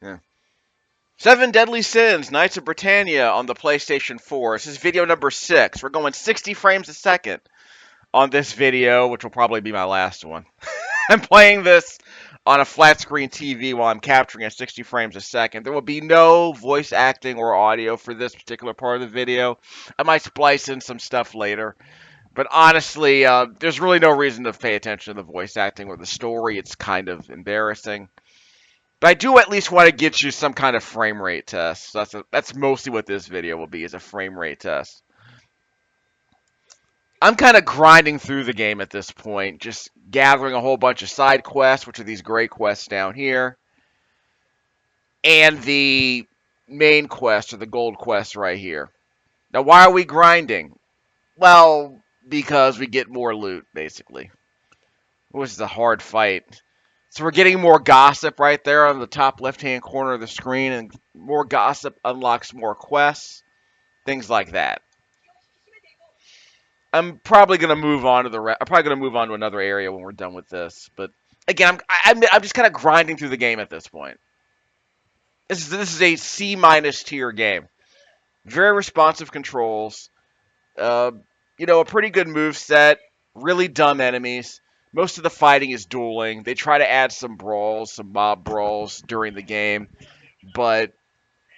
Yeah. 7 Deadly Sins, Knights of Britannia on the PlayStation 4. This is video number 6. We're going 60 frames a second on this video, which will probably be my last one. I'm playing this on a flat screen TV while I'm capturing at 60 frames a second. There will be no voice acting or audio for this particular part of the video. I might splice in some stuff later. But honestly, there's really no reason to pay attention to the voice acting or the story. It's kind of embarrassing. But I do at least want to get you some kind of frame rate test. So that's mostly what this video will be, is a frame rate test. I'm kind of grinding through the game at this point, just gathering a whole bunch of side quests, which are these great quests down here, and the main quest, or the gold quest right here. Now, why are we grinding? Well, because we get more loot, basically. This is a hard fight. So we're getting more gossip right there on the top left-hand corner of the screen, and more gossip unlocks more quests, things like that. I'm probably gonna move on to I'm probably gonna move on to another area when we're done with this. But again, I'm just kind of grinding through the game at this point. This is a C- tier game. Very responsive controls. A pretty good move set. Really dumb enemies. Most of the fighting is dueling. They try to add some brawls, some mob brawls during the game, but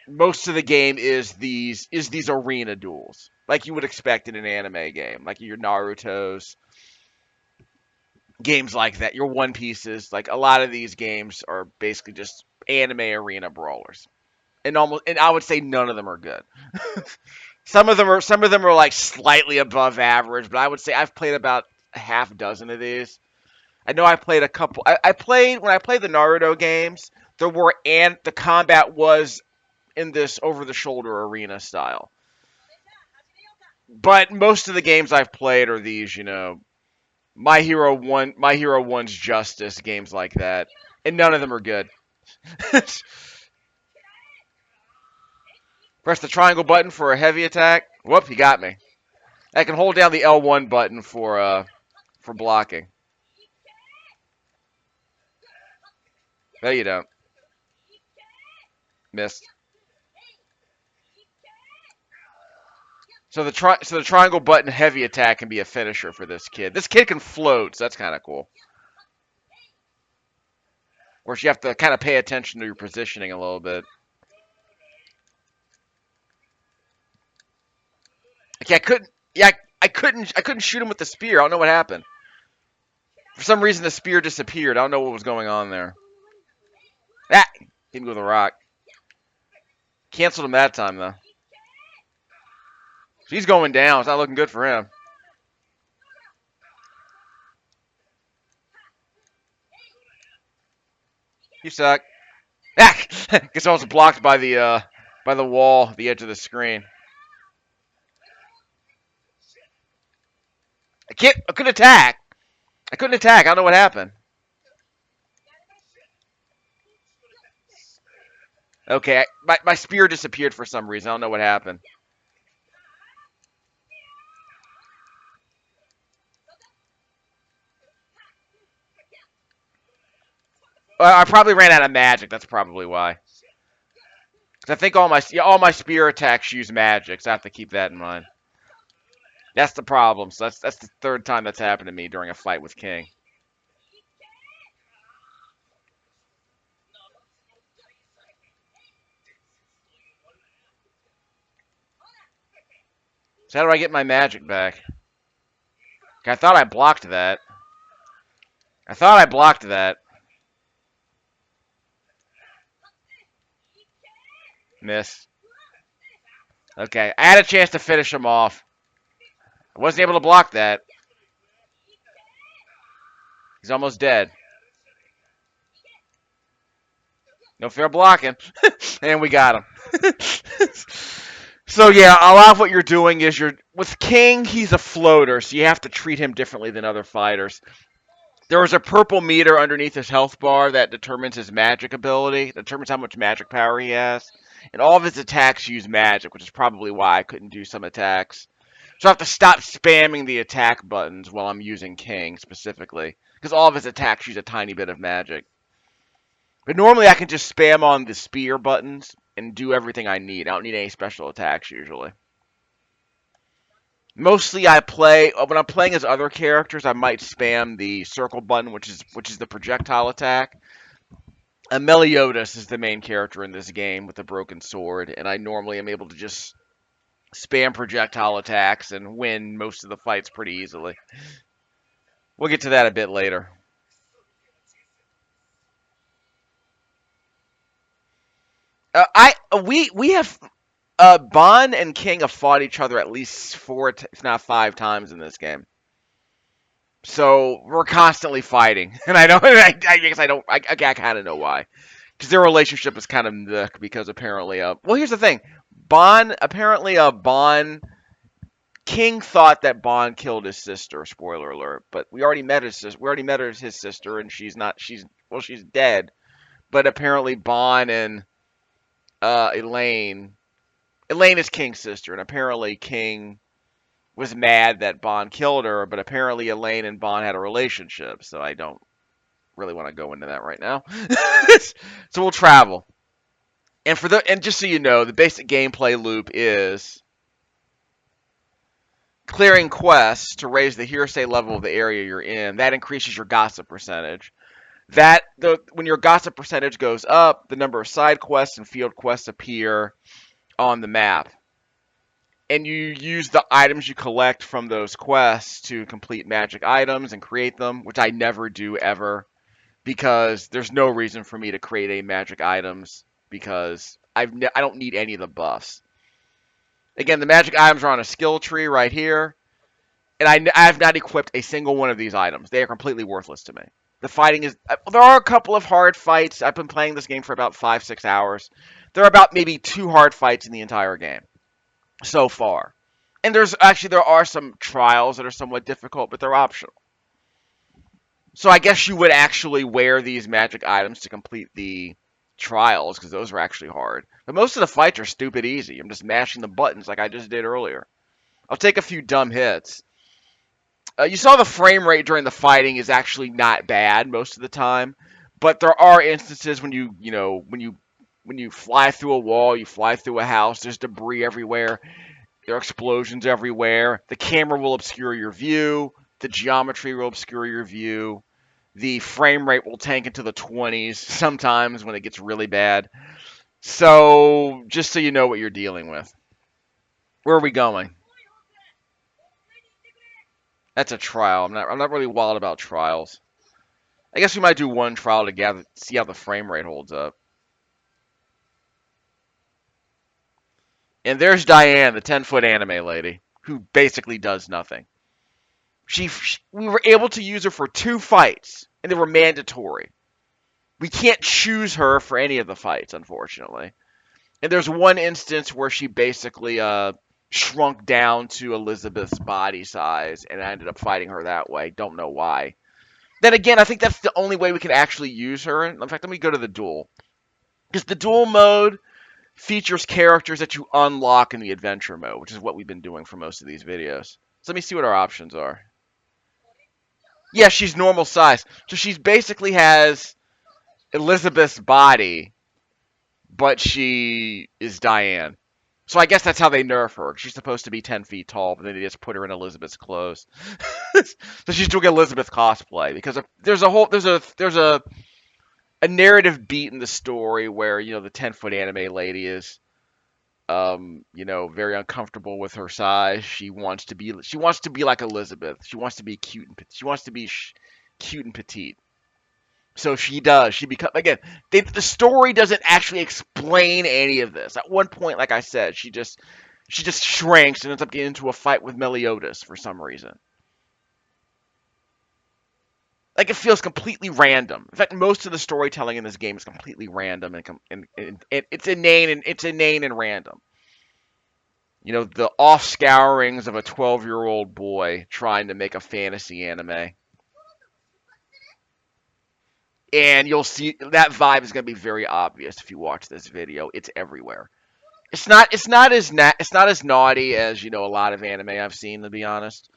most of the game is these arena duels, like you would expect in an anime game, like your Naruto's, games like that, your One Pieces. Like a lot of these games are basically just anime arena brawlers, and I would say none of them are good. Some of them are like slightly above average, but I would say I've played about a half dozen of these. I know I played a couple. I played when I played the Naruto games. The combat was in this over-the-shoulder arena style. But most of the games I've played are these, My Hero 1's Justice, games like that, and none of them are good. Press the triangle button for a heavy attack. Whoop, he got me. I can hold down the L1 button for blocking. No, you don't. Missed. So the triangle button heavy attack can be a finisher for this kid. This kid can float, so that's kind of cool. Of course, you have to kind of pay attention to your positioning a little bit. Okay, I couldn't shoot him with the spear. I don't know what happened. For some reason, the spear disappeared. I don't know what was going on there. Ah, hit me with a rock. Canceled him that time though. He's going down. It's not looking good for him. You suck. Ah! Guess I was blocked by the wall, the edge of the screen. I couldn't attack. I don't know what happened. Okay, my spear disappeared for some reason. I don't know what happened. I probably ran out of magic. That's probably why. I think all my spear attacks use magic, so I have to keep that in mind. That's the problem. So that's the third time that's happened to me during a fight with King. So how do I get my magic back? Okay, I thought I blocked that. Miss. Okay, I had a chance to finish him off. I wasn't able to block that. He's almost dead. No fair blocking. And we got him. So yeah, a lot of what you're doing is with King, he's a floater, so you have to treat him differently than other fighters. There is a purple meter underneath his health bar that determines his magic ability, determines how much magic power he has. And all of his attacks use magic, which is probably why I couldn't do some attacks. So I have to stop spamming the attack buttons while I'm using King specifically, because all of his attacks use a tiny bit of magic. But normally I can just spam on the spear buttons and do everything I need. I don't need any special attacks usually. Mostly I play when I'm playing as other characters, I might spam the circle button, which is the projectile attack. And Meliodas is the main character in this game with the broken sword, and I normally am able to just spam projectile attacks and win most of the fights pretty easily. We'll get to that a bit later. We have Bon and King have fought each other at least four, if not 5 times in this game. So we're constantly fighting, and I don't. I guess I don't. I kind of know why, because their relationship is kind of nook. Because apparently, well, here's the thing. Bon King thought that Bon killed his sister. Spoiler alert. But we already met his sister. We already met his sister, and she's not. She's dead. But apparently, Bon and Elaine is King's sister, and apparently King was mad that Bon killed her, but apparently Elaine and Bon had a relationship, so I don't really want to go into that right now. So we'll travel. And just so you know, the basic gameplay loop is clearing quests to raise the hearsay level of the area you're in. That increases your gossip percentage. When your gossip percentage goes up, the number of side quests and field quests appear on the map. And you use the items you collect from those quests to complete magic items and create them, which I never do ever, because there's no reason for me to create any magic items because I don't need any of the buffs. Again, the magic items are on a skill tree right here, and I have not equipped a single one of these items. They are completely worthless to me. The fighting is... There are a couple of hard fights. I've been playing this game for about 5-6 hours. There are about maybe 2 hard fights in the entire game so far. And there are some trials that are somewhat difficult, but they're optional. So I guess you would actually wear these magic items to complete the trials, because those are actually hard. But most of the fights are stupid easy. I'm just mashing the buttons like I just did earlier. I'll take a few dumb hits. You saw the frame rate during the fighting is actually not bad most of the time, but there are instances when you fly through a wall, you fly through a house, there's debris everywhere. There are explosions everywhere. The camera will obscure your view. The geometry will obscure your view. The frame rate will tank into the 20s sometimes when it gets really bad. So, just so you know what you're dealing with. Where are we going? That's a trial. I'm not really wild about trials. I guess we might do one trial to see how the frame rate holds up. And there's Diane, the 10-foot anime lady, who basically does nothing. We were able to use her for 2 fights, and they were mandatory. We can't choose her for any of the fights, unfortunately. And there's one instance where she basically shrunk down to Elizabeth's body size, and I ended up fighting her that way. Don't know why. Then again, I think that's the only way we can actually use her. In fact, let me go to the duel. Because the duel mode features characters that you unlock in the adventure mode, which is what we've been doing for most of these videos. So let me see what our options are. Yeah, she's normal size. So she basically has Elizabeth's body, but she is Diane. So I guess that's how they nerf her. She's supposed to be 10 feet tall, but then they just put her in Elizabeth's clothes. So she's doing Elizabeth cosplay because there's a narrative beat in the story where the 10-foot anime lady is very uncomfortable with her size. She wants to be like Elizabeth. She wants to be cute and petite. So she does. She becomes again. The story doesn't actually explain any of this. At one point, like I said, she just shrinks and ends up getting into a fight with Meliodas for some reason. Like it feels completely random. In fact, most of the storytelling in this game is completely random and it's inane and random. The off scourings of a 12-year-old boy trying to make a fantasy anime. And you'll see that vibe is going to be very obvious if you watch this video. It's everywhere. It's not as naughty as a lot of anime I've seen, to be honest.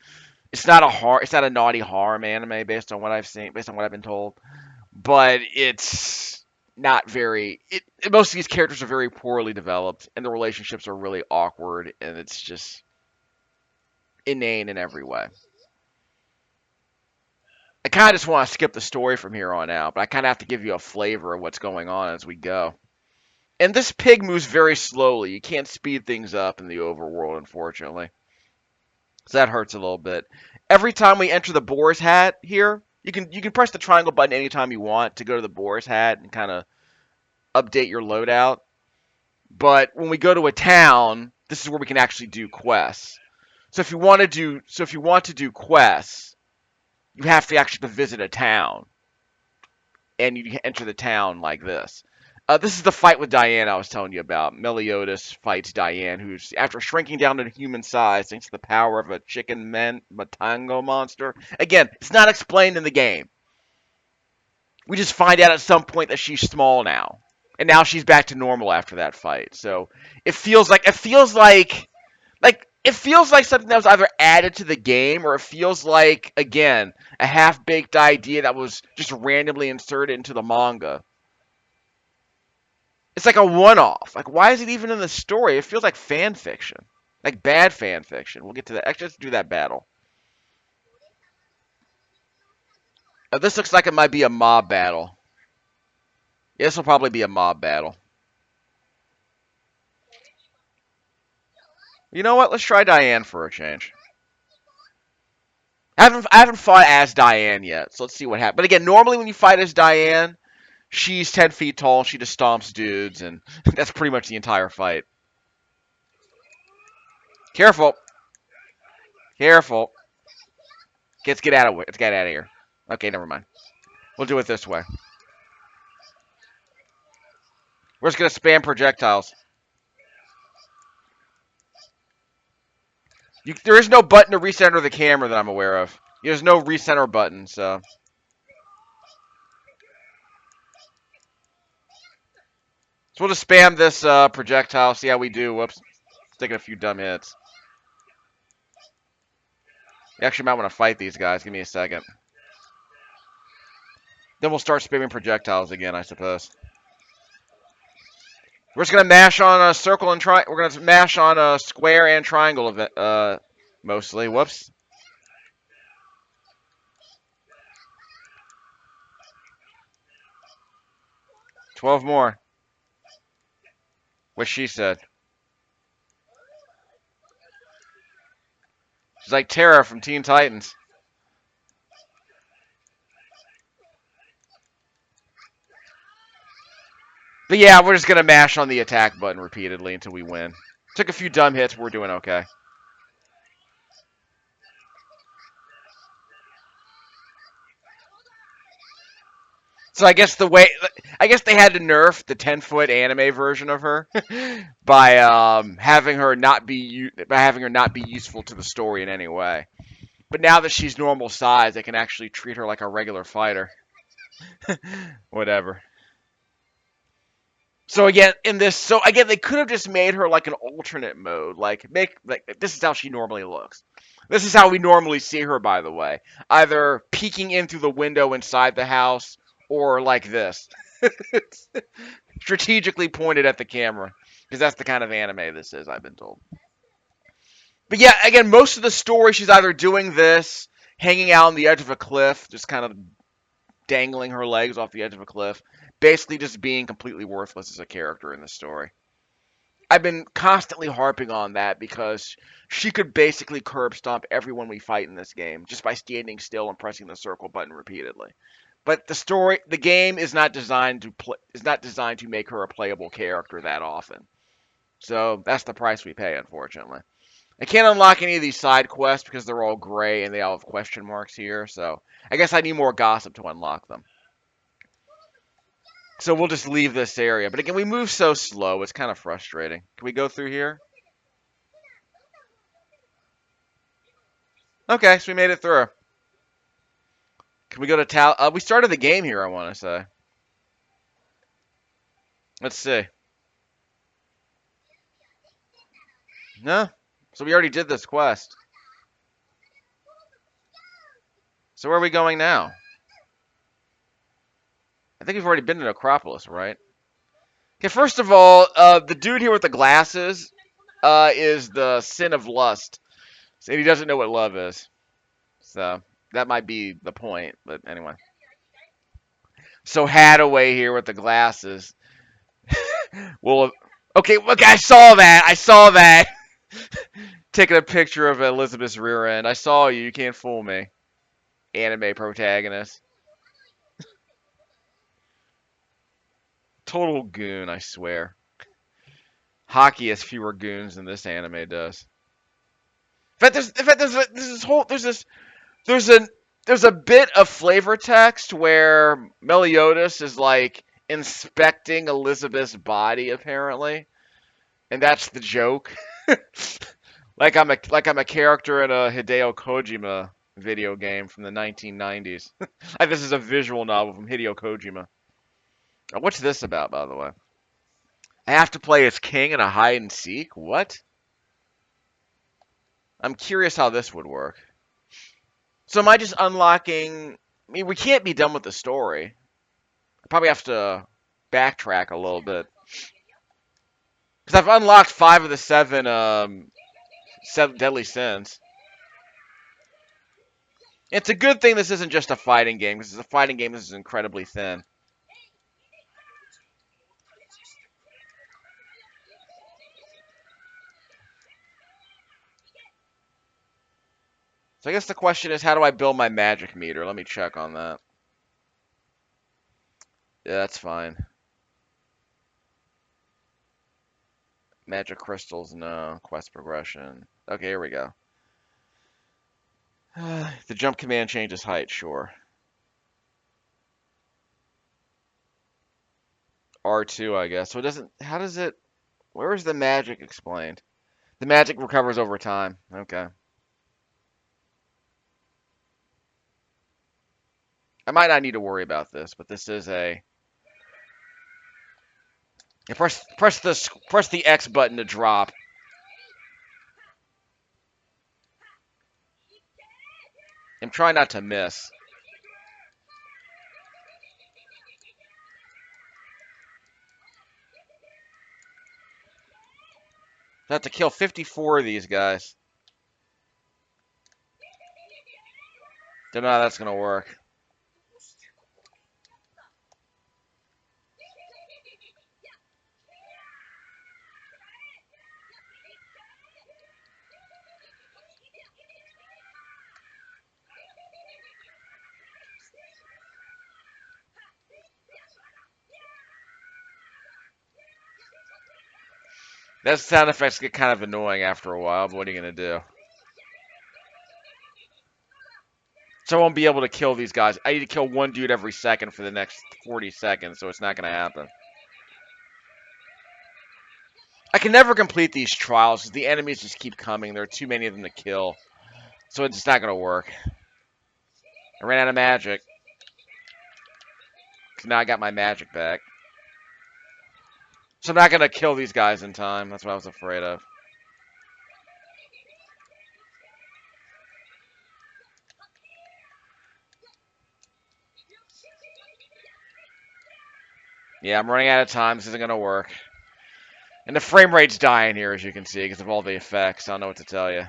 It's not a naughty harm anime based on what I've seen, based on what I've been told. But it's not very. Most of these characters are very poorly developed, and the relationships are really awkward, and it's just inane in every way. I kind of just want to skip the story from here on out, but I kind of have to give you a flavor of what's going on as we go. And this pig moves very slowly. You can't speed things up in the overworld, unfortunately. So that hurts a little bit. Every time we enter the boar's hat here, you can press the triangle button anytime you want to go to the boar's hat and kind of update your loadout. But when we go to a town, this is where we can actually do quests. So if you want to do quests, you have to actually visit a town, and you enter the town like this. This is the fight with Diane I was telling you about. Meliodas fights Diane, who's, after shrinking down to human size thanks to the power of a chicken matango monster. Again, it's not explained in the game. We just find out at some point that she's small now. And now she's back to normal after that fight. So it feels like something that was either added to the game, or it feels like, again, a half-baked idea that was just randomly inserted into the manga. It's like a one-off. Like, why is it even in the story? It feels like fan fiction. Like bad fan fiction. We'll get to that. Actually, let's do that battle. This looks like it might be a mob battle. Yeah, this will probably be a mob battle. You know what? Let's try Diane for a change. I haven't fought as Diane yet, so let's see what happens. But again, normally when you fight as Diane, she's 10 feet tall, she just stomps dudes, and that's pretty much the entire fight. Careful. Careful. Let's get out of here. Okay, never mind. We'll do it this way. We're just going to spam projectiles. There is no button to recenter the camera that I'm aware of. There's no recenter button, so. So we'll just spam this projectile, see how we do. Whoops. Taking a few dumb hits. You actually might want to fight these guys. Give me a second. Then we'll start spamming projectiles again, I suppose. We're just going to mash on a circle and try. We're going to mash on a square and triangle event, mostly. Whoops. $12 more. What she said. She's like Tara from Teen Titans. But yeah, we're just going to mash on the attack button repeatedly until we win. Took a few dumb hits, but we're doing okay. So I guess they had to nerf the 10-foot anime version of her by having her not be useful to the story in any way. But now that she's normal size, they can actually treat her like a regular fighter. Whatever. So again, they could have just made her like an alternate mode, like this is how she normally looks. This is how we normally see her, by the way. Either peeking in through the window inside the house, or like this. Strategically pointed at the camera, because that's the kind of anime this is, I've been told. But yeah, again, most of the story, she's either doing this, hanging out on the edge of a cliff, just kind of dangling her legs off the edge of a cliff, basically just being completely worthless as a character in the story. I've been constantly harping on that because she could basically curb stomp everyone we fight in this game just by standing still and pressing the circle button repeatedly. But the game is not designed to make her a playable character that often. So that's the price we pay, unfortunately. I can't unlock any of these side quests because they're all gray and they all have question marks here. So I guess I need more gossip to unlock them. So we'll just leave this area. But again, we move so slow, it's kind of frustrating. Can we go through here? Okay, so we made it through. Can we go to we started the game here, I want to say. Let's see. No? So we already did this quest. So where are we going now? I think we've already been to Acropolis, right? Okay, first of all, the dude here with the glasses is the sin of lust. And he doesn't know what love is. So, that might be the point, but anyway. So, Hadaway here with the glasses. Well, okay, look, I saw that. I saw that. Taking a picture of Elizabeth's rear end. I saw you. You can't fool me. Anime protagonist. Total goon, I swear. Hockey has fewer goons than this anime does. There's a bit of flavor text where Meliodas is like inspecting Elizabeth's body apparently, and that's the joke. Like I'm a character in a Hideo Kojima video game from the 1990s. This is a visual novel from Hideo Kojima. What's this about, by the way? I have to play as king in a hide and seek? What? I'm curious how this would work. So am I just unlocking... I mean, we can't be done with the story. I probably have to backtrack a little bit. Because I've unlocked 5 of the 7 deadly sins. It's a good thing this isn't just a fighting game, because it's a fighting game, this is incredibly thin. So I guess the question is, how do I build my magic meter? Let me check on that. Yeah, that's fine. Magic crystals, no. Quest progression. Okay, here we go. The jump command changes height, sure. R2, I guess. So it doesn't... How does it... Where is the magic explained? The magic recovers over time. Okay. I might not need to worry about this, but this is a... Yeah, press the X button to drop. I'm trying not to miss. I have to kill 54 of these guys. Don't know how that's gonna work. Those sound effects get kind of annoying after a while, but what are you gonna do? So I won't be able to kill these guys. I need to kill one dude every second for the next 40 seconds, so it's not gonna happen. I can never complete these trials because the enemies just keep coming. There are too many of them to kill. So it's just not gonna work. I ran out of magic. So now I got my magic back. So I'm not gonna kill these guys in time. That's what I was afraid of. Yeah, I'm running out of time. This isn't gonna work. And the frame rate's dying here, as you can see, because of all the effects. I don't know what to tell you.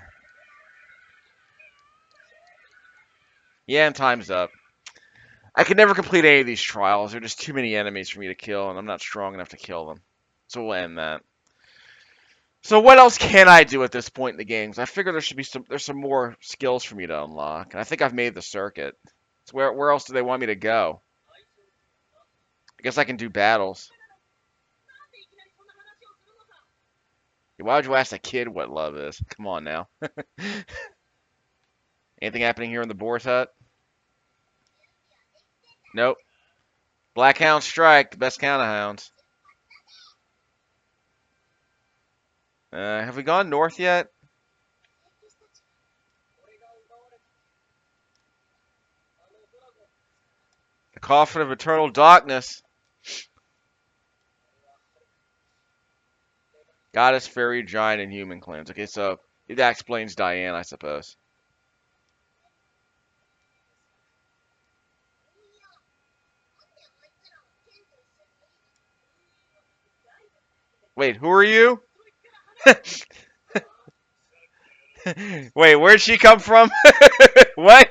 Yeah, and time's up. I can never complete any of these trials. There are just too many enemies for me to kill, and I'm not strong enough to kill them. So we'll end that. So what else can I do at this point in the games? I figure there's some more skills for me to unlock, and I think I've made the circuit. So where else do they want me to go? I guess I can do battles. Why would you ask a kid what love is? Come on now. Anything happening here in the Boar's Hut? Nope. Black Hound Strike, the best kind of hounds. Have we gone north yet? The Coffin of Eternal Darkness. Goddess, fairy, giant, and human clans. Okay, so that explains Diane, I suppose. Wait, who are you? Wait, where'd she come from? What?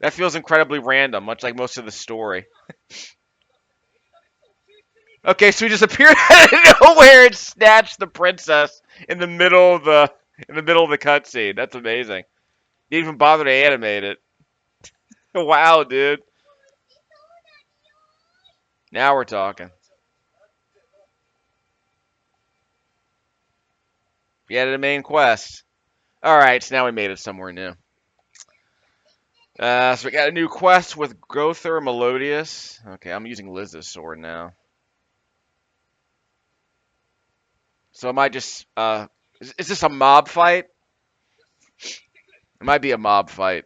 That feels incredibly random, much like most of the story. Okay, so he just appeared out of nowhere and snatched the princess in the middle of the cutscene. That's amazing. He didn't even bother to animate it. Wow, dude. Now we're talking. Yeah, the main quest. All right, so now we made it somewhere new. So we got a new quest with Gother Melodious. Okay, I'm using Liz's sword now. So am I just is this a mob fight? It might be a mob fight.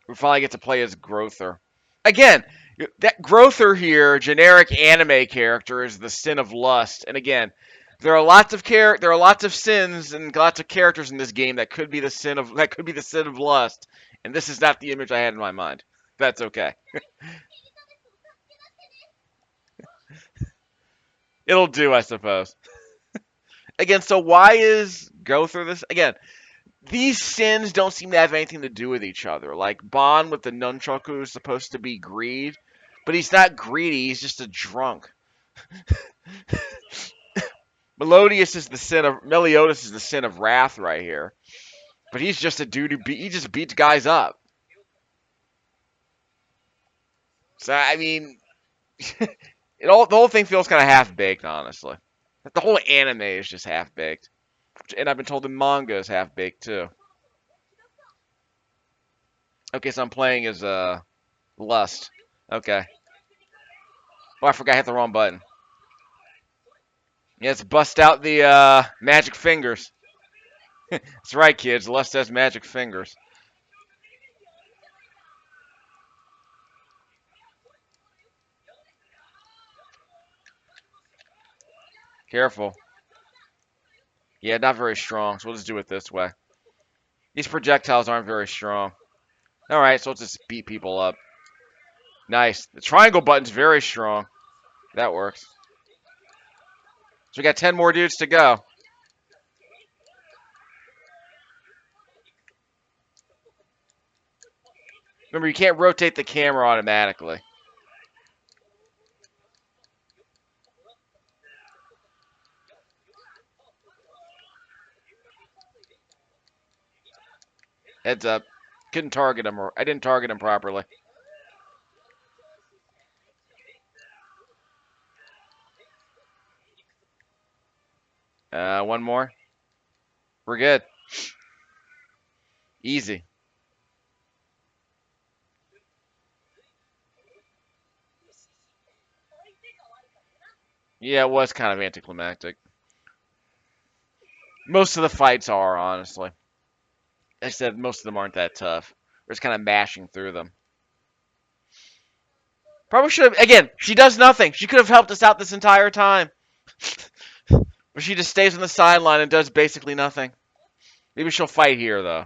We finally get to play as Growther. Again, that Growther here, generic anime character, is the sin of lust. And again, there are lots of sins and lots of characters in this game that could be the sin of lust. And this is not the image I had in my mind. That's okay. It'll do, I suppose. Again, so why is Growther this? Again, these sins don't seem to have anything to do with each other. Like Bon with the nunchaku is supposed to be greed, but he's not greedy. He's just a drunk. Meliodas is the sin of wrath right here, but he's just a dude he just beats guys up. So I mean, the whole thing feels kind of half baked, honestly. The whole anime is just half baked, and I've been told the manga is half baked too. Okay, so I'm playing as Lust. Okay. Oh, I forgot I hit the wrong button. Yeah, let's bust out the magic fingers. That's right, kids. Lust has magic fingers. Careful. Yeah, not very strong, so we'll just do it this way. These projectiles aren't very strong. Alright, so let's just beat people up. Nice. The triangle button's very strong. That works. So we got 10 more dudes to go. Remember, you can't rotate the camera automatically. Heads up. Couldn't target him, or I didn't target him properly. One more. We're good. Easy. Yeah, it was kind of anticlimactic. Most of the fights are, honestly. Like I said, most of them aren't that tough. We're just kind of mashing through them. Probably should have. Again, she does nothing. She could have helped us out this entire time. But she just stays on the sideline and does basically nothing. Maybe she'll fight here, though.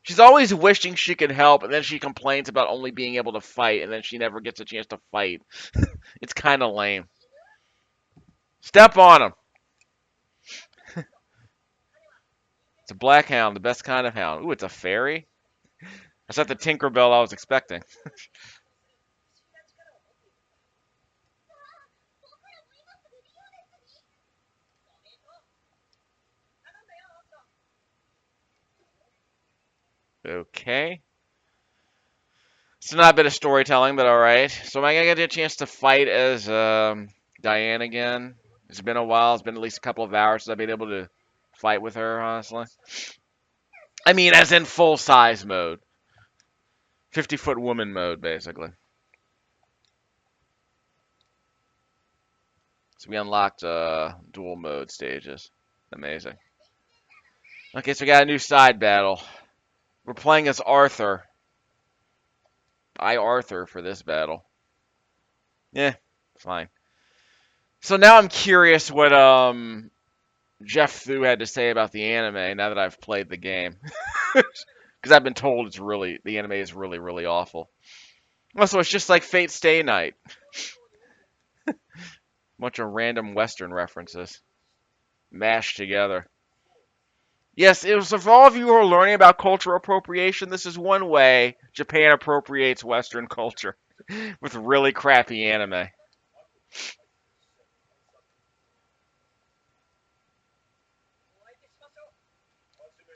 She's always wishing she could help, and then she complains about only being able to fight, and then she never gets a chance to fight. It's kind of lame. Step on him. It's a black hound, the best kind of hound. Ooh, it's a fairy? That's not the Tinkerbell I was expecting. Okay. It's not a bit of storytelling, but alright. So am I going to get a chance to fight as Diane again? It's been a while. It's been at least a couple of hours since I've been able to fight with her, honestly. I mean, as in full-size mode. 50-foot woman mode, basically. So we unlocked dual mode stages. Amazing. Okay, so we got a new side battle. We're playing as Arthur. Arthur for this battle. Yeah, fine. So now I'm curious what Jeff Thu had to say about the anime now that I've played the game. Because I've been told the anime is really, really awful. Also, it's just like Fate Stay Night. Bunch of random Western references mashed together. Yes, it was for all of you who are learning about cultural appropriation, this is one way Japan appropriates Western culture with really crappy anime.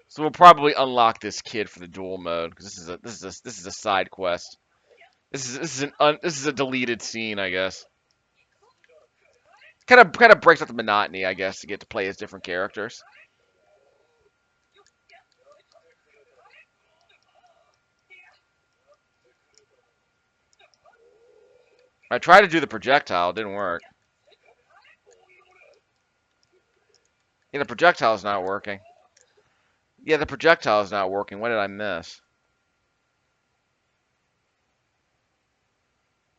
So we'll probably unlock this kid for the dual mode because this is a side quest. This is a deleted scene, I guess. Kind of breaks up the monotony, I guess, to get to play as different characters. I tried to do the projectile, it didn't work. Yeah, the projectile's not working. Yeah, the projectile's not working. What did I miss?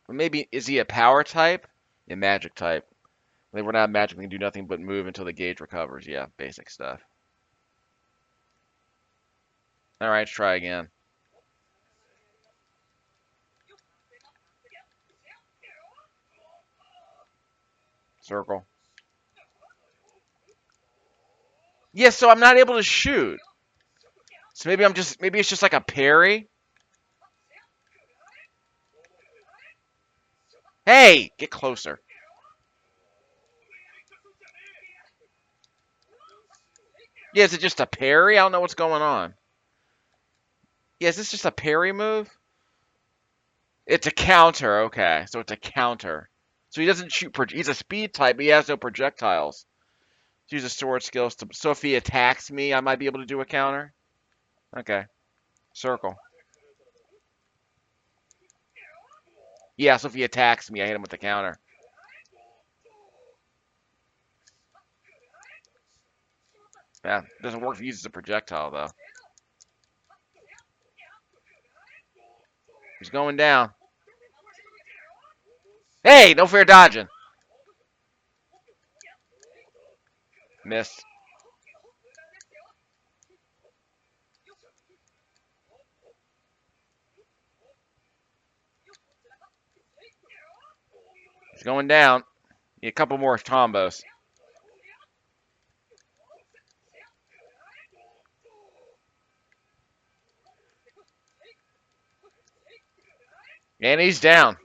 Maybe, is he a power type? A magic type. Like, we're not magic, we can do nothing but move until the gauge recovers. Yeah, basic stuff. Alright, let's try again. Circle. Yeah, so I'm not able to shoot. So maybe it's just like a parry. Hey, get closer. Yeah, is it just a parry? I don't know what's going on. Yeah, is this just a parry move? It's a counter, okay. So it's a counter. So he doesn't shoot, he's a speed type, but he has no projectiles. So use a sword skills to, so if he attacks me, I might be able to do a counter? Okay. Circle. Yeah, so if he attacks me, I hit him with the counter. Yeah, doesn't work if he uses a projectile, though. He's going down. Hey, no fair dodging. Missed. He's going down. Need a couple more combos. And he's down.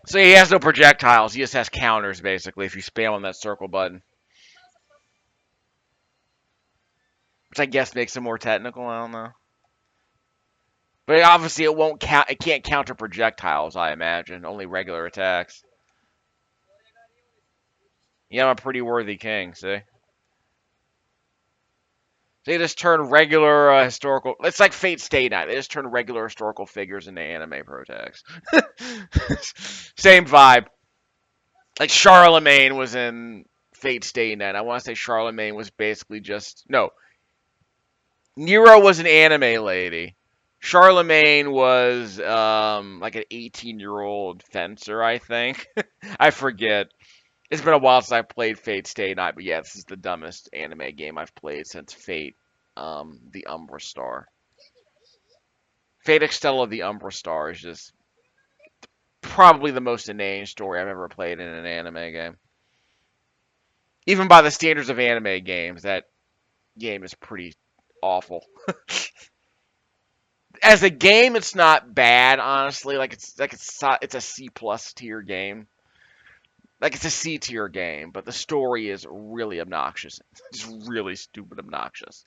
So he has no projectiles. He just has counters, basically, if you spam on that circle button. Which I guess makes him more technical. I don't know. But obviously it won't count. It can't counter projectiles, I imagine. Only regular attacks. Yeah, I'm a pretty worthy king, see? They just turn regular historical... It's like Fate Stay Night. They just turn regular historical figures into anime protagonists. Same vibe. Like Charlemagne was in Fate Stay Night. I want to say Charlemagne was basically just... No. Nero was an anime lady. Charlemagne was like an 18-year-old fencer, I think. I forget. It's been a while since I played Fate Stay Night, but yeah, this is the dumbest anime game I've played since Fate, the Umbral Star. Fate Extella, the Umbral Star is just probably the most inane story I've ever played in an anime game. Even by the standards of anime games, that game is pretty awful. As a game, it's not bad, honestly. It's a C plus tier game. Like, it's a C tier game, but the story is really obnoxious. It's really stupid obnoxious.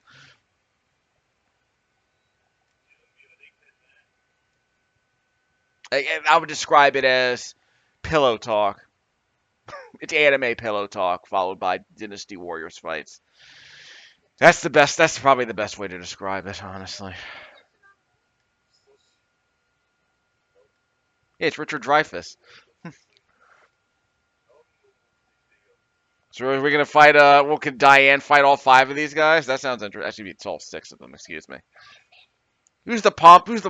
I would describe it as pillow talk. It's anime pillow talk followed by Dynasty Warriors fights. That's the best. That's probably the best way to describe it, honestly. Yeah, it's Richard Dreyfuss. So are we gonna fight? Well, can Diane fight all 5 of these guys? That sounds interesting. Actually, it's all 6 of them. Excuse me. Who's the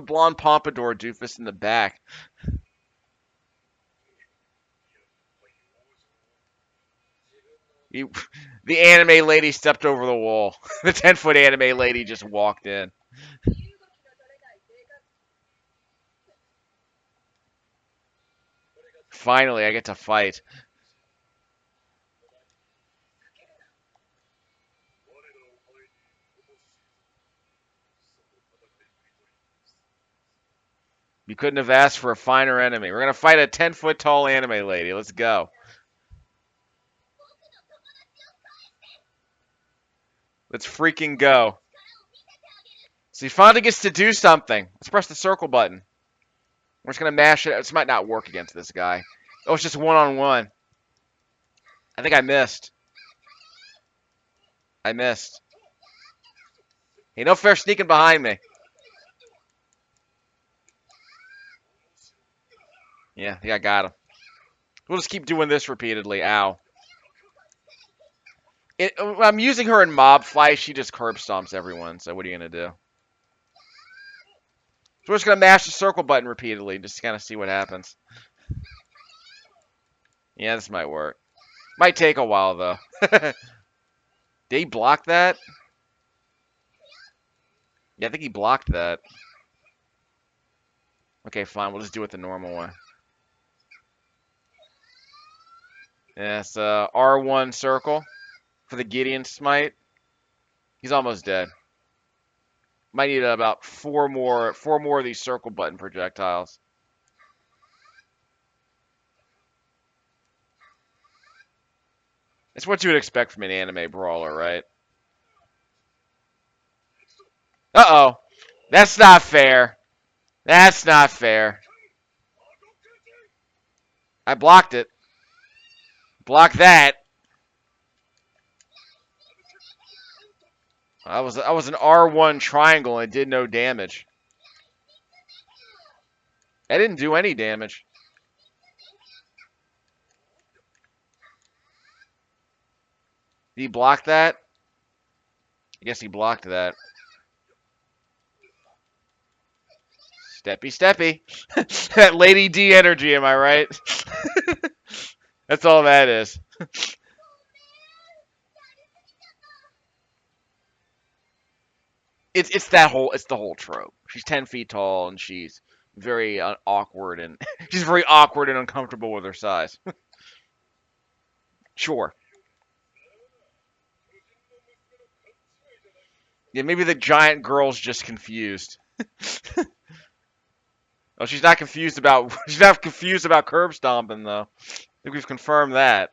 blonde pompadour doofus in the back? The anime lady stepped over the wall. The 10-foot anime lady just walked in. Finally, I get to fight. You couldn't have asked for a finer enemy. We're gonna fight a 10-foot tall anime lady. Let's go. Let's freaking go. So he finally gets to do something. Let's press the circle button. We're just gonna mash it. This might not work against this guy. Oh, it's just one-on-one. I think I missed. I missed. Hey, no fair sneaking behind me. Yeah, I got him. We'll just keep doing this repeatedly. Ow. When I'm using her in mob fight, she just curb stomps everyone. So what are you going to do? So we're just going to mash the circle button repeatedly. Just kind of see what happens. Yeah, this might work. Might take a while, though. Did he block that? Yeah, I think he blocked that. Okay, fine. We'll just do it the normal way. Yeah, it's R1 circle for the Gideon smite. He's almost dead. Might need about four more of these circle button projectiles. It's what you would expect from an anime brawler, right? Uh-oh. That's not fair. That's not fair. I blocked it. Block that. I was an R1 triangle and it did no damage. I didn't do any damage. Did he block that? I guess he blocked that. Steppy, steppy. That Lady D energy, am I right? That's all that is. It's the whole trope. She's 10 feet tall and she's very awkward and she's very awkward and uncomfortable with her size. Sure. Yeah, maybe the giant girl's just confused. Oh, she's not confused about curb stomping though. I think we've confirmed that.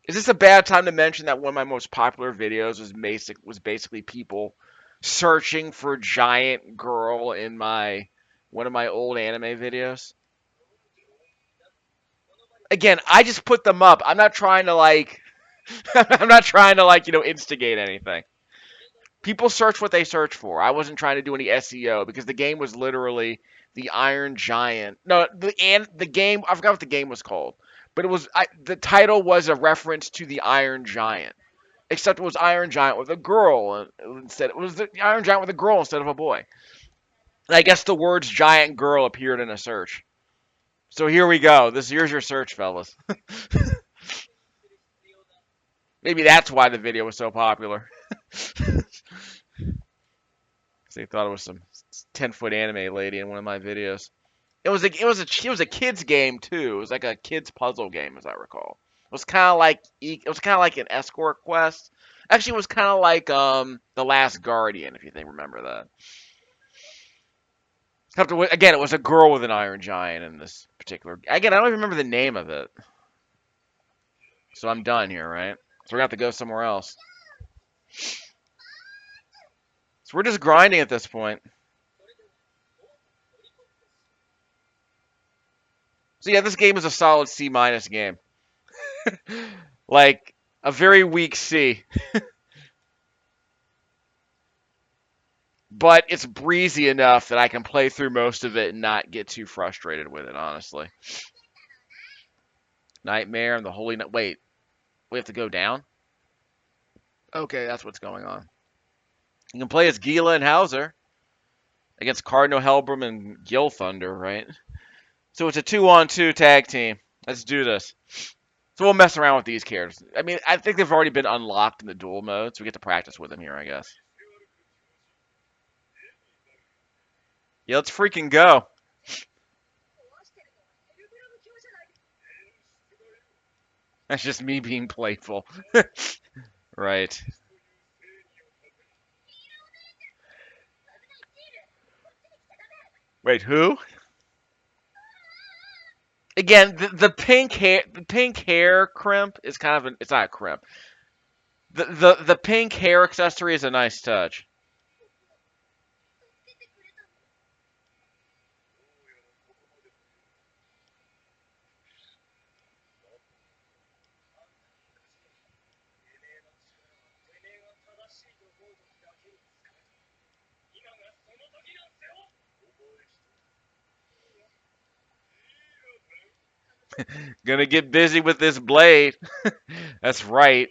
Is this a bad time to mention that one of my most popular videos was basically people searching for giant girl in one of my old anime videos? Again, I just put them up. I'm not trying to instigate anything. People search what they search for. I wasn't trying to do any SEO because the game was literally the Iron Giant. No, the game, I forgot what the game was called. But the title was a reference to the Iron Giant. Except it was Iron Giant with a girl instead. It was the Iron Giant with a girl instead of a boy. And I guess the words giant girl appeared in a search. So here we go. Here's your search, fellas. Maybe that's why the video was so popular. They thought it was some 10-foot anime lady in one of my videos. It was a kids game too. It was like a kids puzzle game, as I recall. It was kind of like an escort quest. Actually, it was kind of like The Last Guardian, if you remember that. Again, it was a girl with an Iron Giant in this particular. Again, I don't even remember the name of it. So I'm done here, right? So we're gonna have to go somewhere else. So we're just grinding at this point. So yeah, this game is a solid C- game. Like a very weak C. But it's breezy enough that I can play through most of it and not get too frustrated with it, honestly. Nightmare and the Holy Night. Wait, we have to go down? Okay, that's what's going on. You can play as Gila and Hauser against Cardinal Helbram and Gil Thunder, right? So it's a 2-on-2 tag team. Let's do this. So we'll mess around with these characters. I mean, I think they've already been unlocked in the dual mode, so we get to practice with them here, I guess. Yeah, let's freaking go. That's just me being playful. Right. Wait, who? Again, the pink hair crimp is kind of it's not a crimp. The pink hair accessory is a nice touch. Gonna get busy with this blade. That's right.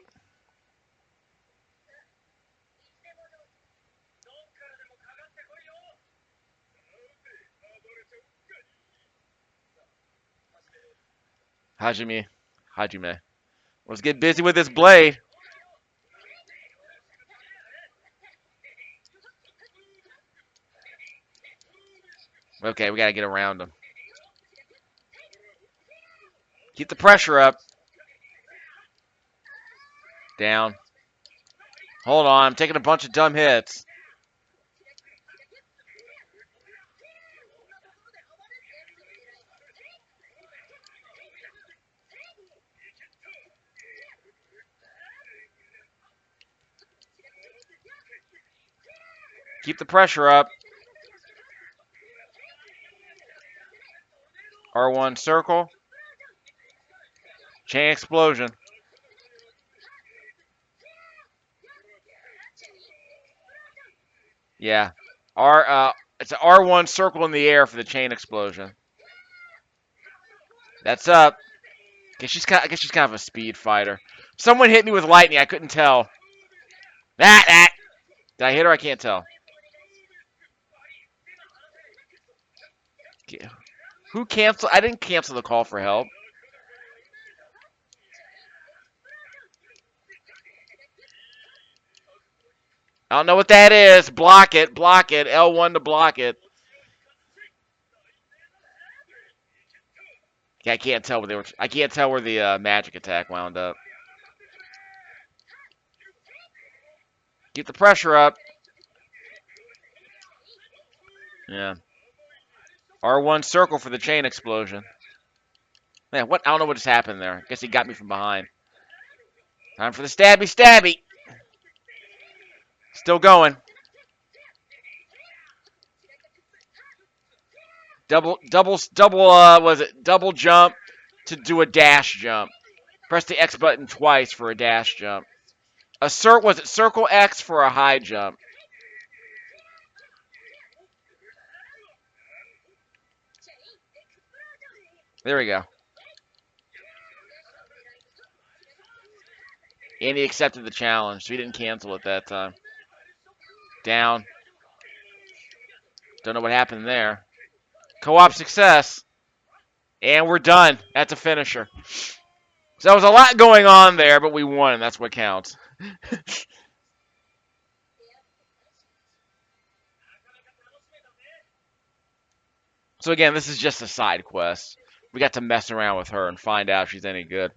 Hajime. Hajime. Let's get busy with this blade. Okay, we gotta get around him. Keep the pressure up. Down. Hold on, I'm taking a bunch of dumb hits. Keep the pressure up. R1 circle. Chain explosion. Yeah. It's an R1 circle in the air for the chain explosion. That's up. I guess she's kind of a speed fighter. Someone hit me with lightning. I couldn't tell. That. Did I hit her? I can't tell. Who canceled? I didn't cancel the call for help. I don't know what that is. Block it. Block it. L1 to block it. Yeah, I can't tell where they were. I can't tell where the magic attack wound up. Keep the pressure up. Yeah. R1 circle for the chain explosion. Man, what? I don't know what just happened there. I guess he got me from behind. Time for the stabby. Still going. Double, was it double jump to do a dash jump? Press the X button twice for a dash jump. Was it circle X for a high jump? There we go. And he accepted the challenge, so he didn't cancel it that time. Down. Don't know what happened there. Co-op success. And we're done. That's a finisher. So there was a lot going on there, but we won, and that's what counts. So again, this is just a side quest. We got to mess around with her and find out if she's any good.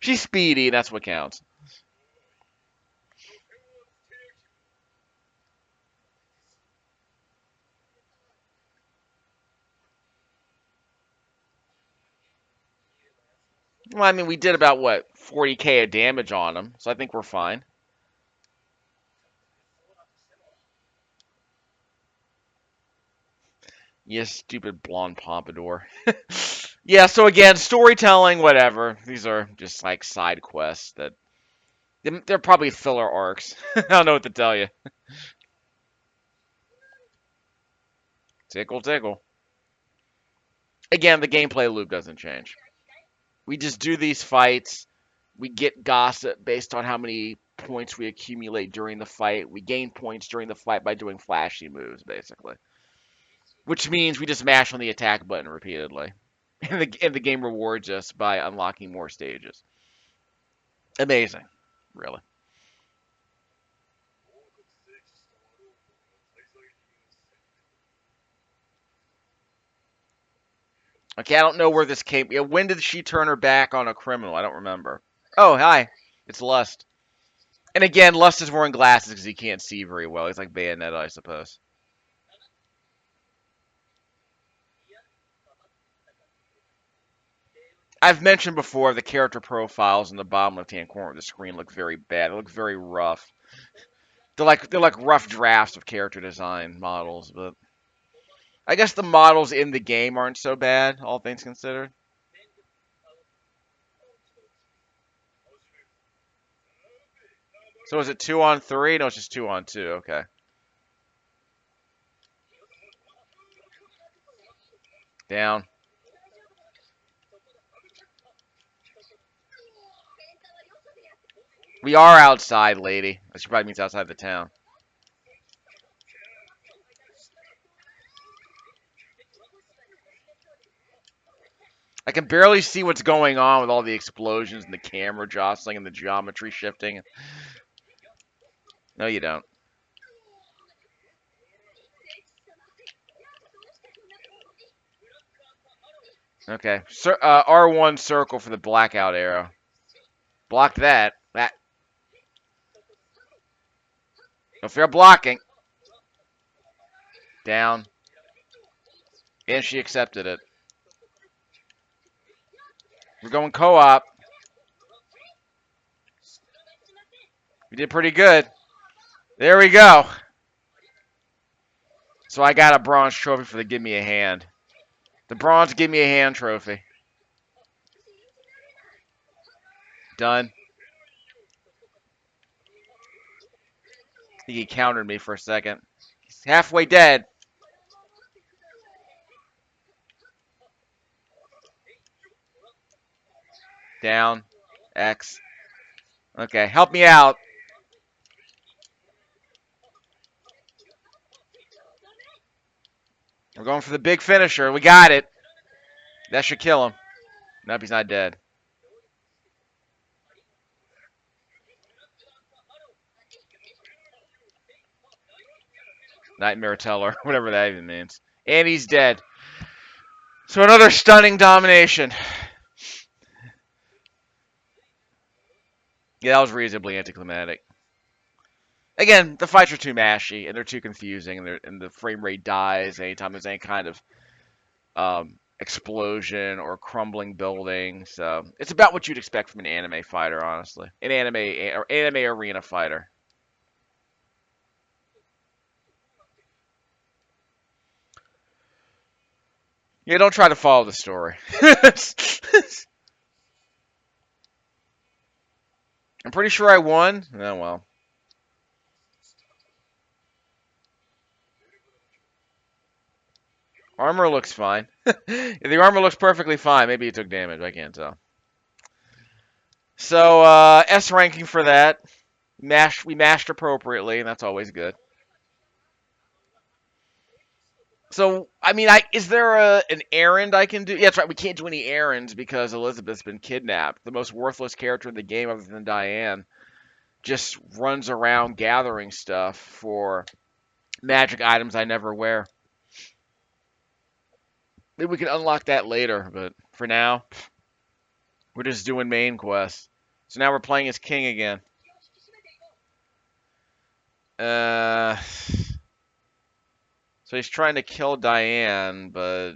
She's speedy, and that's what counts. Well, I mean, we did about, what, 40k of damage on him, so I think we're fine. Yes, stupid blonde pompadour. Yeah, so again, storytelling, whatever. These are just like side quests that they're probably filler arcs. I don't know what to tell you. Tickle, tickle. Again, the gameplay loop doesn't change. We just do these fights. We get gossip based on how many points we accumulate during the fight. We gain points during the fight by doing flashy moves, basically. Which means we just mash on the attack button repeatedly. And the game rewards us by unlocking more stages. Amazing, really. Okay, I don't know where this came. Yeah, when did she turn her back on a criminal? I don't remember. Oh, hi. It's Lust. And again, Lust is wearing glasses because he can't see very well. He's like Bayonetta, I suppose. I've mentioned before the character profiles in the bottom left-hand corner of the screen look very bad. They look very rough. They're like rough drafts of character design models, but I guess the models in the game aren't so bad, all things considered. So is it 2-on-3? No, it's just 2-on-2. Okay. Down. We are outside, lady. That probably means outside the town. I can barely see what's going on with all the explosions and the camera jostling and the geometry shifting. No, you don't. Okay. R1 circle for the blackout arrow. Block that. That. No fair blocking. Down. And she accepted it. We're going co-op. We did pretty good. There we go. So I got a bronze trophy for the give me a hand. The bronze give me a hand trophy. Done. I think he countered me for a second. He's halfway dead. Down. X. Okay, help me out. We're going for the big finisher. We got it. That should kill him. Nope, he's not dead. Nightmare Teller, whatever that even means. And he's dead. So another stunning domination. Yeah, that was reasonably anticlimactic. Again, the fights are too mashy and they're too confusing, and the frame rate dies anytime there's any kind of explosion or crumbling building. So it's about what you'd expect from an anime fighter, honestly, an anime arena fighter. Yeah, don't try to follow the story. I'm pretty sure I won. Oh well. Armor looks fine. The armor looks perfectly fine. Maybe it took damage. I can't tell. So S ranking for that. We mashed appropriately, and that's always good. So I mean, is there an errand I can do? Yeah, that's right. We can't do any errands because Elizabeth's been kidnapped. The most worthless character in the game, other than Diane, just runs around gathering stuff for magic items I never wear. Maybe we can unlock that later, but for now, we're just doing main quests. So now we're playing as King again. Uh, so he's trying to kill Diane, but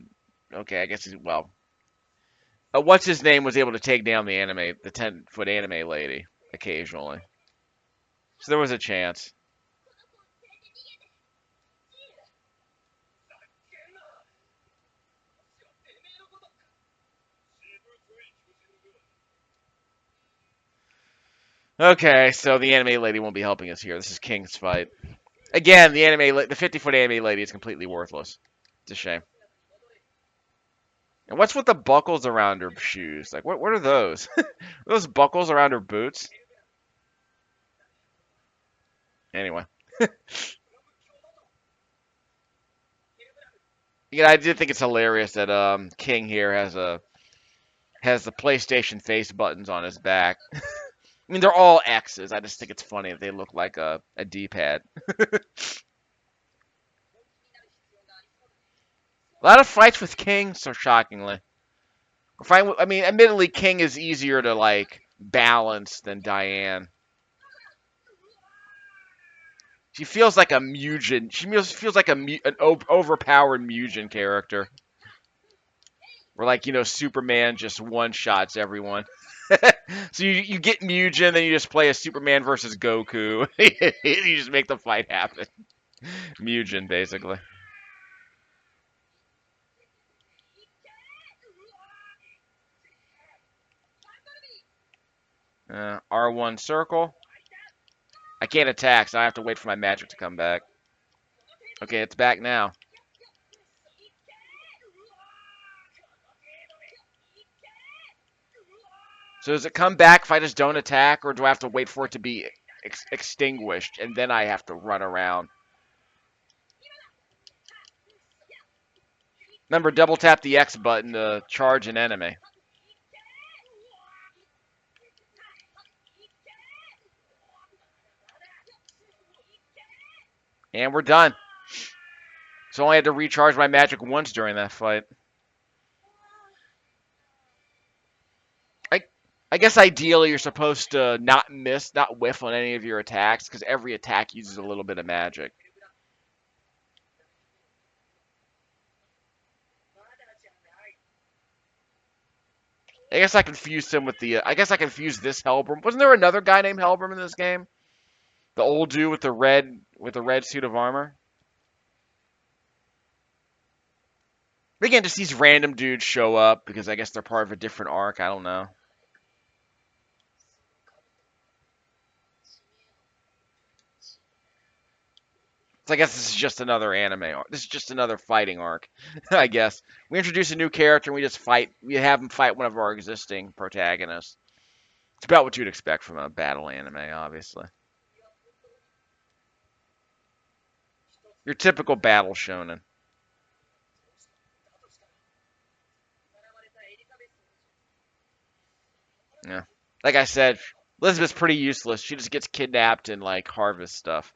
okay, I guess well. What's his name was able to take down the 10-foot anime lady occasionally. So there was a chance. Okay, so the anime lady won't be helping us here. This is King's fight. Again, the 50-foot anime lady is completely worthless. It's a shame. And what's with the buckles around her shoes? Like, what are those? Are those buckles around her boots? Anyway. Yeah, I do think it's hilarious that King here has the PlayStation face buttons on his back. I mean, they're all X's. I just think it's funny that they look like a D-pad. A lot of fights with King, so shockingly. I mean, admittedly, King is easier to like balance than Diane. She feels like a Mugen. She feels like an overpowered Mugen character. Where like Superman just one shots everyone. So you get Mugen, then you just play a Superman versus Goku. You just make the fight happen. Mugen, basically. R1 circle. I can't attack, so I have to wait for my magic to come back. Okay, it's back now. So does it come back if I just don't attack, or do I have to wait for it to be extinguished, and then I have to run around? Remember, double tap the X button to charge an enemy. And we're done. So I only had to recharge my magic once during that fight. I guess ideally you're supposed to not whiff on any of your attacks, because every attack uses a little bit of magic. I guess I confused him with the. I guess I confused this Hellbrum. Wasn't there another guy named Hellbrum in this game? The old dude with the red suit of armor. But again, just these random dudes show up because I guess they're part of a different arc. I don't know. So I guess this is just another anime arc. This is just another fighting arc, I guess. We introduce a new character and we just fight. We have him fight one of our existing protagonists. It's about what you'd expect from a battle anime, obviously. Your typical battle shonen. Yeah. Like I said, Elizabeth's pretty useless. She just gets kidnapped and like harvests stuff.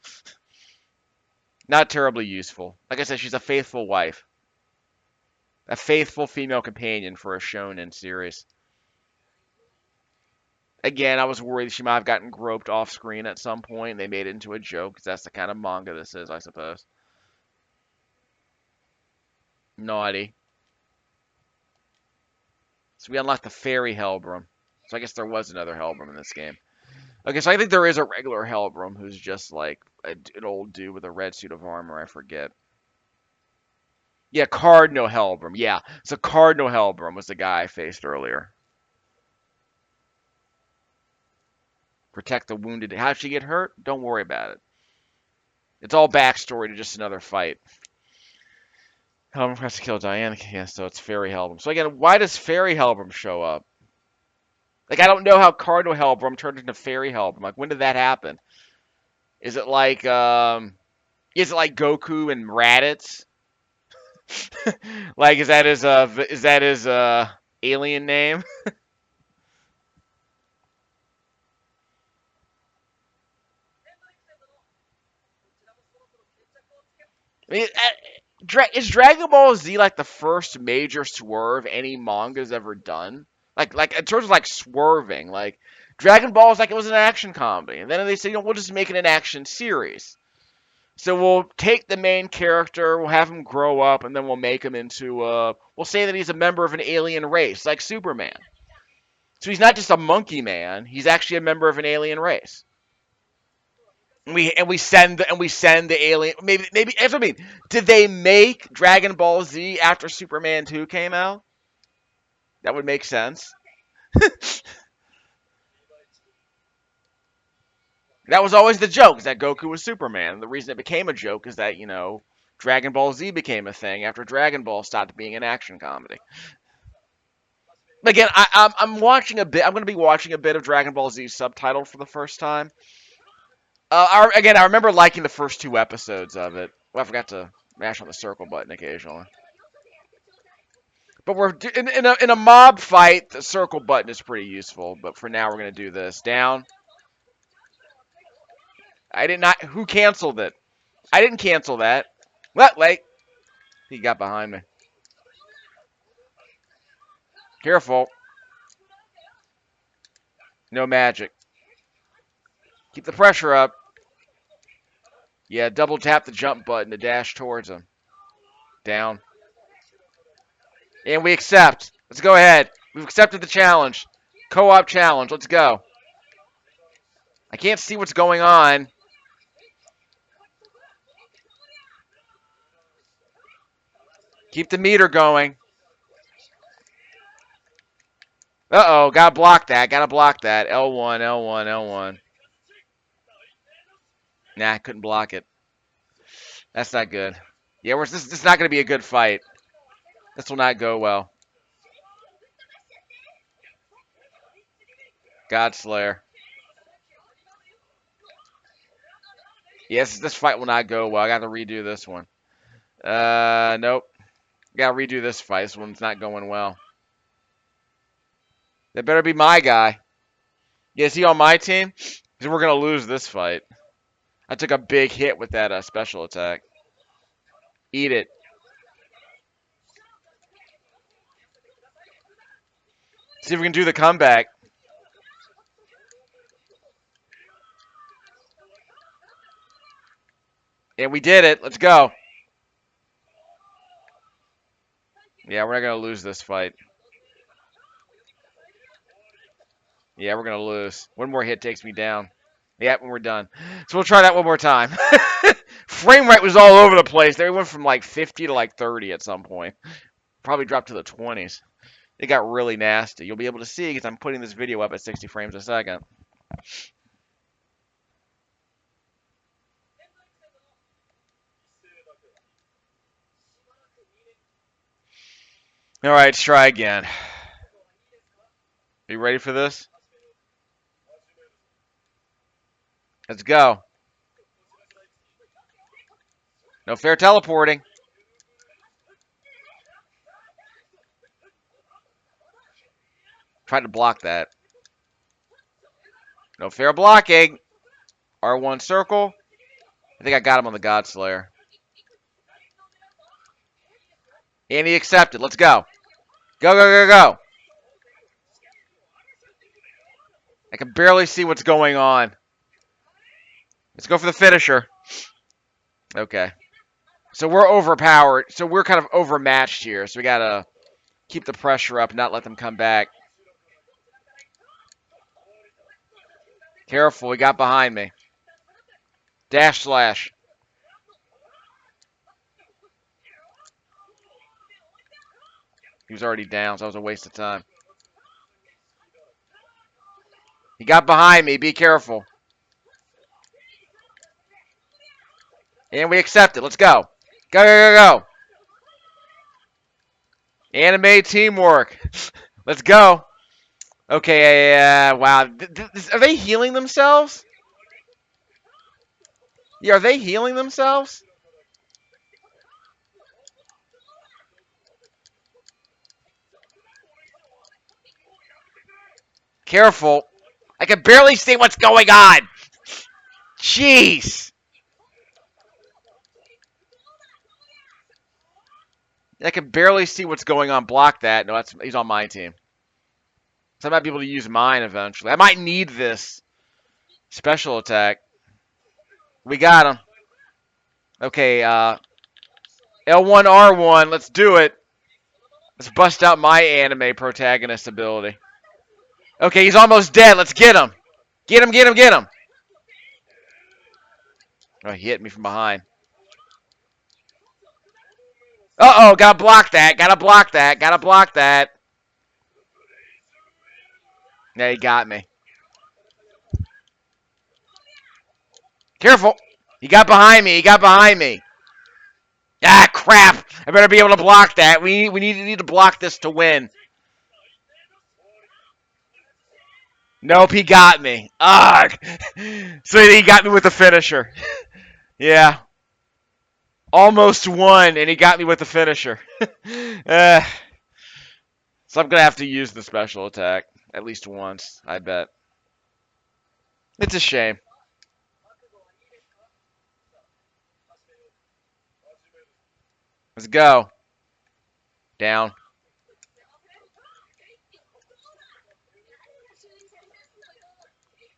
Not terribly useful. Like I said, she's a faithful wife. A faithful female companion for a shonen series. Again, I was worried she might have gotten groped off screen at some point. They made it into a joke because that's the kind of manga this is, I suppose. Naughty. So we unlocked the fairy Hellbrum. So I guess there was another Hellbrum in this game. Okay, so I think there is a regular Hellbrum who's just like an old dude with a red suit of armor. I forget. Yeah, Cardinal Hellbrum. Yeah, so Cardinal Hellbrum was the guy I faced earlier. Protect the wounded. How'd she get hurt? Don't worry about it. It's all backstory to just another fight. Hellbrum has to kill Diana. Yeah, so it's Fairy Hellbrum. So again, why does Fairy Hellbrum show up? Like, I don't know how Cardinal Hellbrum turned into Fairy Hellbrum. Like, when did that happen? Is it like Goku and Raditz? Like, is that his alien name? I mean, is Dragon Ball Z like the first major swerve any manga's ever done? Like in terms of like swerving, like Dragon Ball is like it was an action comedy, and then they say, we'll just make it an action series. So we'll take the main character, we'll have him grow up, and then we'll make him into we'll say that he's a member of an alien race, like Superman. So he's not just a monkey man; he's actually a member of an alien race. We send the alien. Maybe that's what I mean. Did they make Dragon Ball Z after Superman 2 came out? That would make sense. That was always the joke, is that Goku was Superman. The reason it became a joke is that, Dragon Ball Z became a thing after Dragon Ball stopped being an action comedy. Again, I'm watching a bit. I'm going to be watching a bit of Dragon Ball Z subtitled for the first time. I remember liking the first 2 episodes of it. Well, I forgot to mash on the circle button occasionally. But we're in a mob fight. The circle button is pretty useful. But for now, we're gonna do this. Down. I did not. Who canceled it? I didn't cancel that. What? Wait. He got behind me. Careful. No magic. Keep the pressure up. Yeah, double tap the jump button to dash towards him. Down. And we accept. Let's go ahead. We've accepted the challenge. Co-op challenge. Let's go. I can't see what's going on. Keep the meter going. Uh-oh. Gotta block that. Gotta block that. L1, L1, L1. Nah, I couldn't block it. That's not good. Yeah, this is not going to be a good fight. This will not go well. Godslayer. Yes, this fight will not go well. I got to redo this one. Nope. Got to redo this fight. This one's not going well. That better be my guy. Yeah, is he on my team? Because we're going to lose this fight. I took a big hit with that special attack. Eat it. See if we can do the comeback. And we did it. Let's go. Yeah, we're not going to lose this fight. Yeah, we're going to lose. One more hit takes me down. Yeah, when we're done. So we'll try that one more time. Frame rate was all over the place. They went from like 50 to like 30 at some point. Probably dropped to the 20s. It got really nasty. You'll be able to see because I'm putting this video up at 60 frames a second. All right, let's try again. Are you ready for this? Let's go. No fair teleporting. Tried to block that. No fair blocking. R1 circle. I think I got him on the Godslayer. And he accepted. Let's go. Go, go, go, go. I can barely see what's going on. Let's go for the finisher. Okay. So we're overpowered. So we're kind of overmatched here. So we got to keep the pressure up and not let them come back. Careful. He got behind me. Dash slash. He was already down, so that was a waste of time. He got behind me. Be careful. And we accept it. Let's go. Go, go, go, go. Anime teamwork. Let's go. Okay, wow. Are they healing themselves? Yeah, are they healing themselves? Careful. I can barely see what's going on. Jeez. I can barely see what's going on. Block that. No, he's on my team. So I might be able to use mine eventually. I might need this special attack. We got him. Okay, L1, R1. Let's do it. Let's bust out my anime protagonist ability. Okay, he's almost dead. Let's get him. Get him, get him, get him. Oh, he hit me from behind. Uh-oh, gotta block that. Gotta block that. Gotta block that. Yeah, he got me. Careful. He got behind me. He got behind me. Ah, crap. I better be able to block that. We need to block this to win. Nope, he got me. Ugh. So he got me with the finisher. Yeah. Almost won, and he got me with the finisher. So I'm going to have to use the special attack at least once, I bet. It's a shame. Let's go. Down.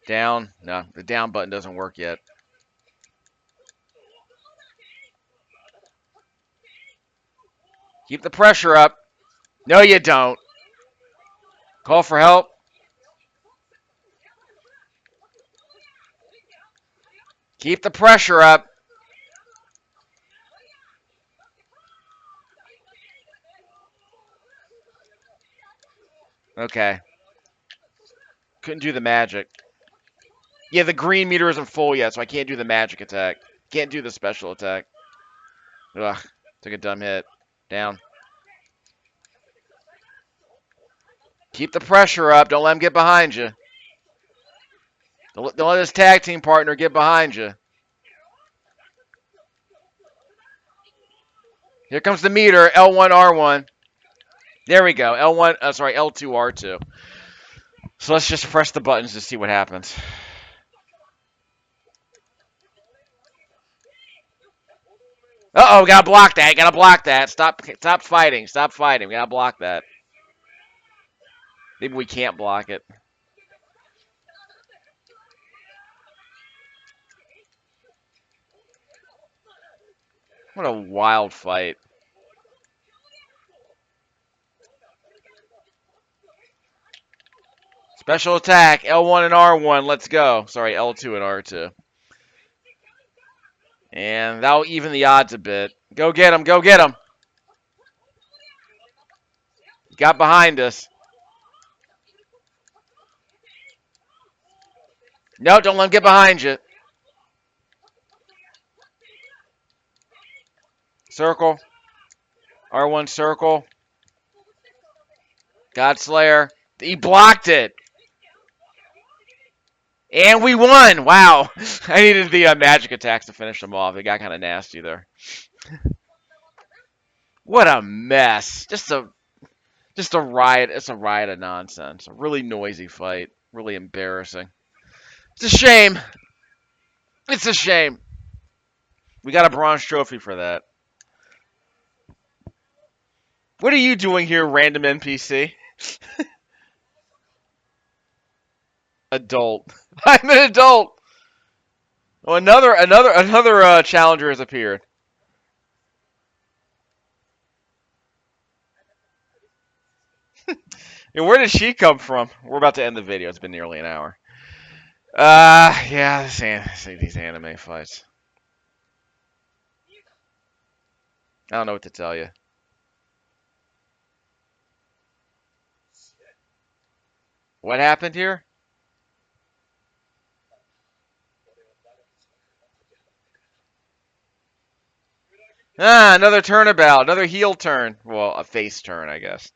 Down. No, the down button doesn't work yet. Keep the pressure up. No, you don't. Call for help. Keep the pressure up. Okay. Couldn't do the magic. Yeah, the green meter isn't full yet, so I can't do the magic attack. Can't do the special attack. Ugh. Took a dumb hit. Down. Keep the pressure up. Don't let him get behind you. Don't let his tag team partner get behind you. Here comes the meter. L1, R1. There we go. L1, sorry, L2, R2. So let's just press the buttons to see what happens. Uh-oh, gotta block that. Gotta block that. Stop fighting. Stop fighting. We gotta block that. Maybe we can't block it. What a wild fight. Special attack, L1 and R1, let's go. Sorry, L2 and R2. And that'll even the odds a bit. Go get him, go get him. He got behind us. No, don't let him get behind you. Circle. R1 circle. Godslayer. He blocked it. And we won! Wow. I needed the magic attacks to finish them off. It got kind of nasty there. What a mess. Just a riot. It's a riot of nonsense. A really noisy fight. Really embarrassing. It's a shame. It's a shame. We got a bronze trophy for that. What are you doing here, random NPC? Adult. I'm an adult. Oh, another challenger has appeared. And where did she come from? We're about to end the video. It's been nearly an hour. Yeah, these anime fights. I don't know what to tell you. What happened here? Ah, another turnabout. Another heel turn. Well, a face turn, I guess.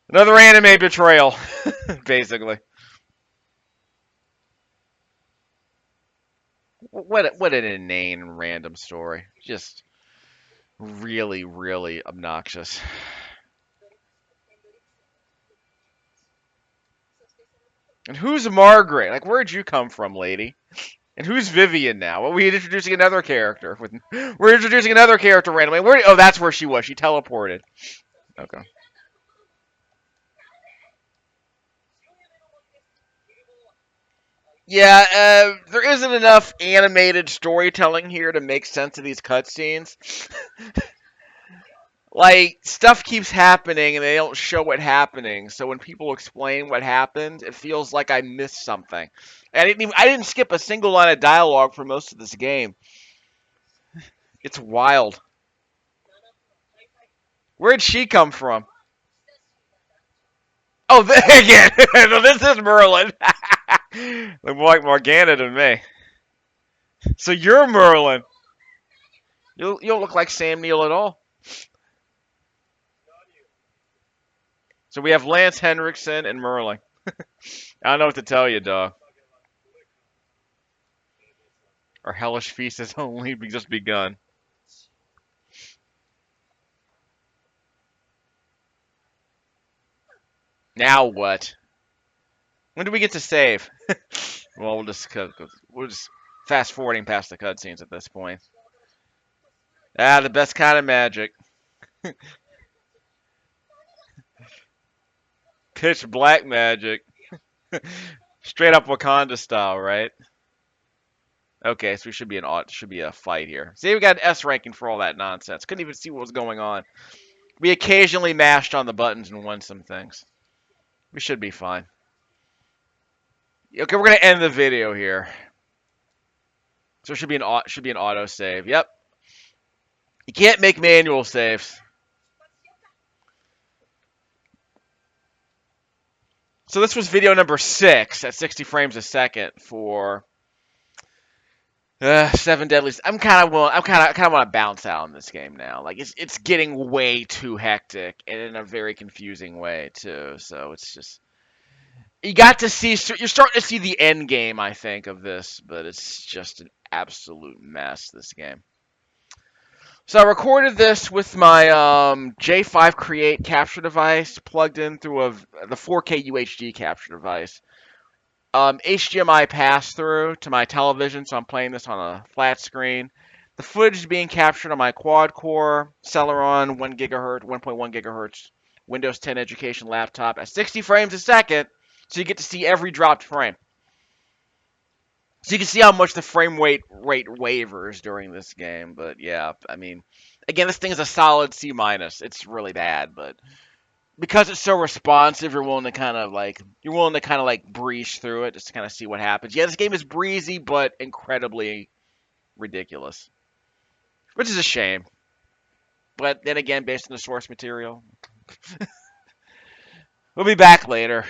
Another anime betrayal, basically. What an inane random story. Just really, really obnoxious. And who's Margaret? Like, where'd you come from, lady? And who's Vivian now? Well, we're introducing another character. We're introducing another character randomly. Oh, that's where she was. She teleported. Okay. Yeah, there isn't enough animated storytelling here to make sense of these cutscenes. Like, stuff keeps happening and they don't show it happening. So when people explain what happened, it feels like I missed something. And I didn't skip a single line of dialogue for most of this game. It's wild. Where'd she come from? Oh, again. No, this is Merlin. Look more like Morgana to me. So you're Merlin. You don't look like Sam Neill at all. So we have Lance Henriksen and Merlin. I don't know what to tell you, dog. Our hellish feast has only just begun. Now what? When do we get to save? Well, we'll just fast forwarding past the cutscenes at this point. Ah, the best kind of magic. Pitch black magic. Straight up Wakanda style, right? Okay, so we should be a fight here. See, we got an S ranking for all that nonsense. Couldn't even see what was going on. We occasionally mashed on the buttons and won some things. We should be fine. Okay, we're gonna end the video here. So it should be an auto save. Yep. You can't make manual saves. So this was video number 6 at 60 frames a second for 7 Deadlies. I kind of want to bounce out on this game now. Like it's getting way too hectic and in a very confusing way too. So it's just you're starting to see the end game, I think, of this, but it's just an absolute mess, this game. So I recorded this with my J5 Create capture device plugged in through the 4K UHD capture device. HDMI pass-through to my television, so I'm playing this on a flat screen. The footage is being captured on my quad-core Celeron 1.1 gigahertz Windows 10 education laptop at 60 frames a second, so you get to see every dropped frame. So you can see how much the frame rate wavers during this game. But yeah, I mean, again, this thing is a solid C minus. It's really bad, but because it's so responsive, you're willing to kind of like breeze through it just to kind of see what happens. Yeah, this game is breezy but incredibly ridiculous, which is a shame. But then again, based on the source material, we'll be back later.